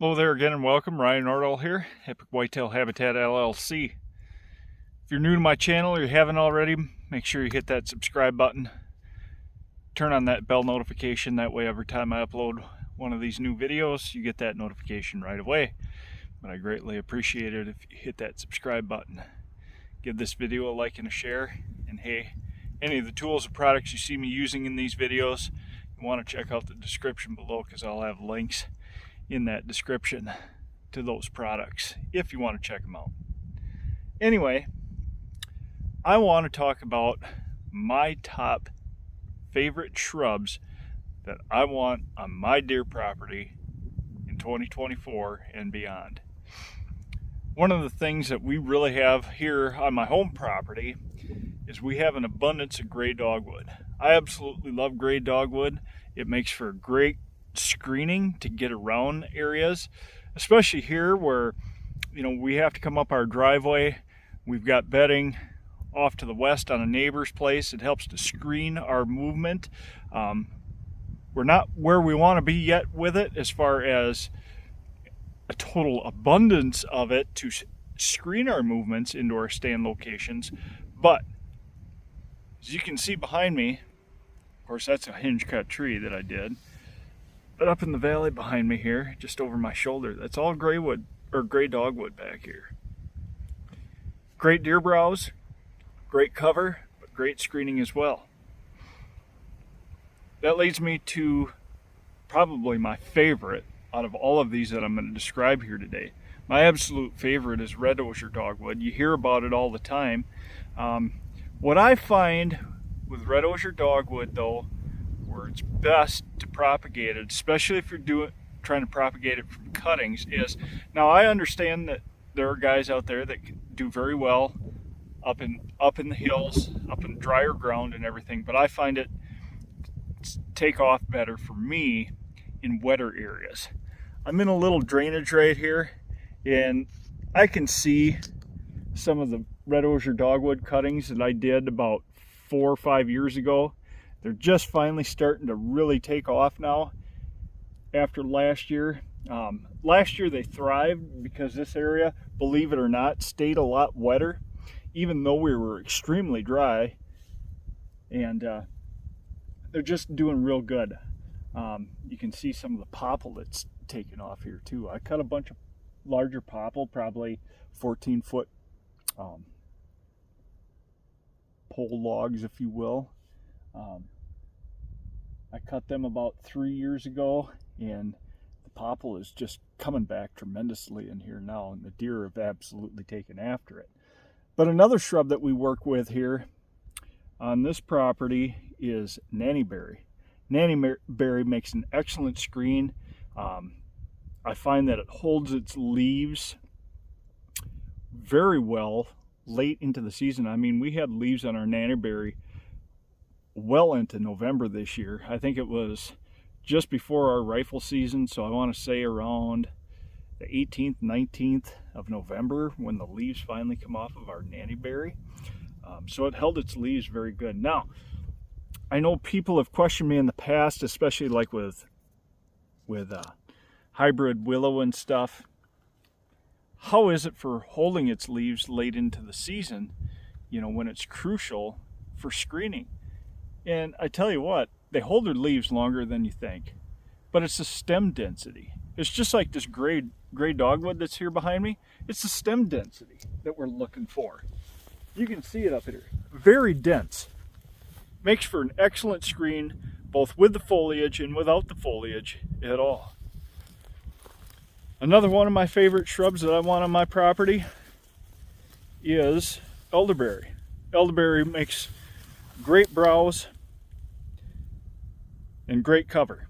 Hello there again and welcome. Ryan Nordall here, Epic Whitetail Habitat LLC. If you're new to my channel or you haven't already, make sure you hit that subscribe button. Turn on that bell notification, that way every time I upload one of these new videos, you get that notification right away. But I greatly appreciate it if you hit that subscribe button. Give this video a like and a share. And hey, any of the tools or products you see me using in these videos, you want to check out the description below because I'll have links in that description to those products if you want to check them out. Anyway, I want to talk about my top favorite shrubs that I want on my deer property in 2024 and beyond. One of the things that we really have here on my home property is we have an abundance of gray dogwood. I absolutely love gray dogwood. It makes for a great screening to get around areas, especially here where we have to come up our driveway. We've got bedding off to the west on a neighbor's place. It helps to screen our movement. We're not where we want to be yet with it as far as a total abundance of it to screen our movements into our stand locations, but as you can see behind me, of course that's a hinge cut tree that I did. But up in the valley behind me here, just over my shoulder, that's all gray wood or gray dogwood back here. Great deer browse, great cover, but great screening as well. That leads me to probably my favorite out of all of these that I'm going to describe here today. My absolute favorite is red osier dogwood. You hear about it all the time. What I find with red osier dogwood though, where it's best to propagate it, especially if you're trying to propagate it from cuttings, is, now I understand that there are guys out there that do very well up in the hills, up in drier ground and everything, but I find it take off better for me in wetter areas. I'm in a little drainage right here, and I can see some of the red osier dogwood cuttings that I did about 4 or 5 years ago. They're just finally starting to really take off now after last year. Last year they thrived because this area, believe it or not, stayed a lot wetter, even though we were extremely dry. And they're just doing real good. You can see some of the popple that's taken off here too. I cut a bunch of larger popple, probably 14-foot pole logs, if you will. I cut them about 3 years ago, and the popple is just coming back tremendously in here now, and the deer have absolutely taken after it. But another shrub that we work with here on this property is Nannyberry. Nannyberry makes an excellent screen. I find that it holds its leaves very well late into the season. I mean, we had leaves on our Nannyberry well into November this year. I think it was just before our rifle season, so I want to say around the 18th, 19th of November when the leaves finally come off of our Nannyberry. So it held its leaves very good. Now, I know people have questioned me in the past, especially like with hybrid willow and stuff. How is it for holding its leaves late into the season, when it's crucial for screening? And I tell you what, they hold their leaves longer than you think, but it's the stem density. It's just like this gray dogwood that's here behind me. It's the stem density that we're looking for. You can see it up here, very dense. Makes for an excellent screen, both with the foliage and without the foliage at all. Another one of my favorite shrubs that I want on my property is elderberry. Elderberry makes great browse and great cover,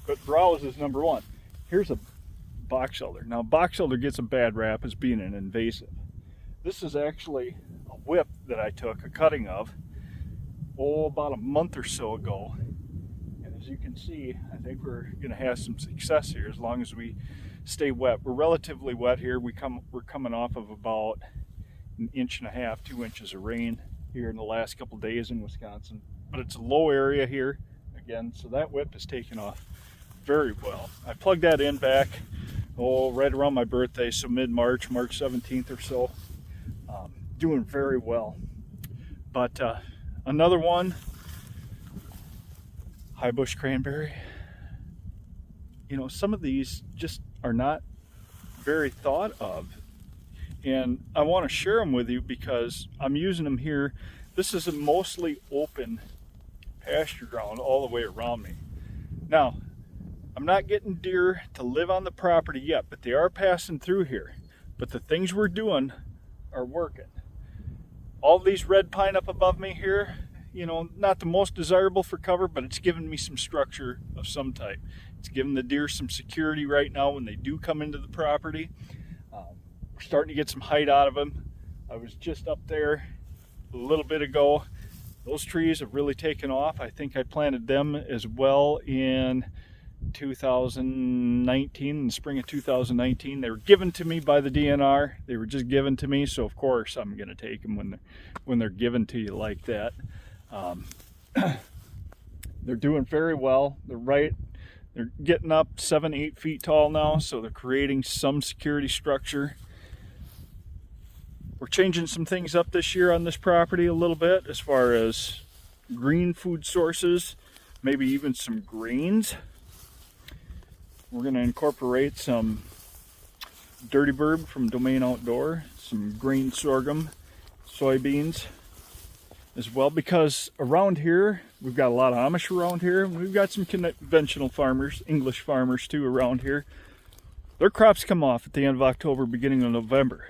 but browse is number one. Here's a box elder. Now, box elder gets a bad rap as being an invasive. This is actually a whip that I took a cutting of about a month or so ago, and as you can see, I think we're going to have some success here as long as we stay wet. We're relatively wet here. We're coming off of about 1.5 inches, 2 inches of rain here in the last couple days in Wisconsin, but it's a low area here again, so that whip is taking off very well. I plugged that in back right around my birthday, so mid-March, March 17th or so. Doing very well. But another one, Highbush Cranberry. You know, some of these just are not very thought of. And I want to share them with you because I'm using them here. This is a mostly open pasture ground all the way around me. Now, I'm not getting deer to live on the property yet, but they are passing through here. But the things we're doing are working. All these red pine up above me here, you know, not the most desirable for cover, but it's giving me some structure of some type. It's giving the deer some security right now when they do come into the property. We're starting to get some height out of them. I was just up there a little bit ago. Those trees have really taken off. I think I planted them as well in 2019, in the spring of 2019. They were given to me by the DNR. They were just given to me, so of course I'm going to take them when they're given to you like that. They're doing very well. They're getting up 7-8 feet tall now, so they're creating some security structure. We're changing some things up this year on this property a little bit as far as green food sources, maybe even some grains. We're going to incorporate some dirty bird from Domain Outdoor, some green sorghum, soybeans as well, because around here we've got a lot of Amish around here. We've got some conventional farmers, English farmers too around here. Their crops come off at the end of October, beginning of November.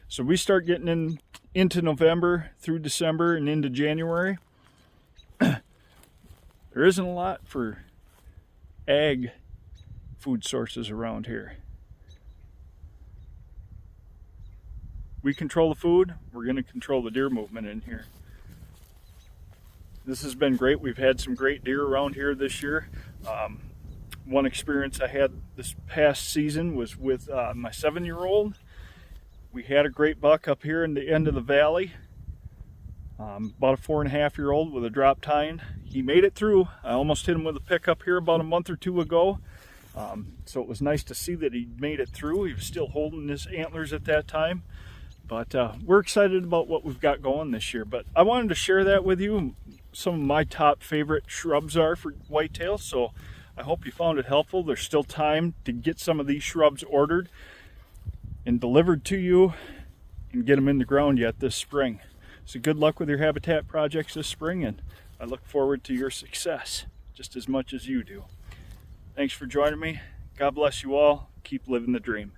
So we start getting into November through December and into January. There isn't a lot for ag food sources around here. We control the food, we're going to control the deer movement in here. This has been great. We've had some great deer around here this year. One experience I had this past season was with my 7-year-old. We had a great buck up here in the end of the valley, about a 4.5-year-old with a drop tine. He made it through. I almost hit him with a pickup here about a month or two ago. So it was nice to see that he made it through. He was still holding his antlers at that time. But we're excited about what we've got going this year. But I wanted to share that with you. Some of my top favorite shrubs are for whitetail. So I hope you found it helpful. There's still time to get some of these shrubs ordered and delivered to you and get them in the ground yet this spring. So good luck with your habitat projects this spring, and I look forward to your success just as much as you do. Thanks for joining me. God bless you all. Keep living the dream.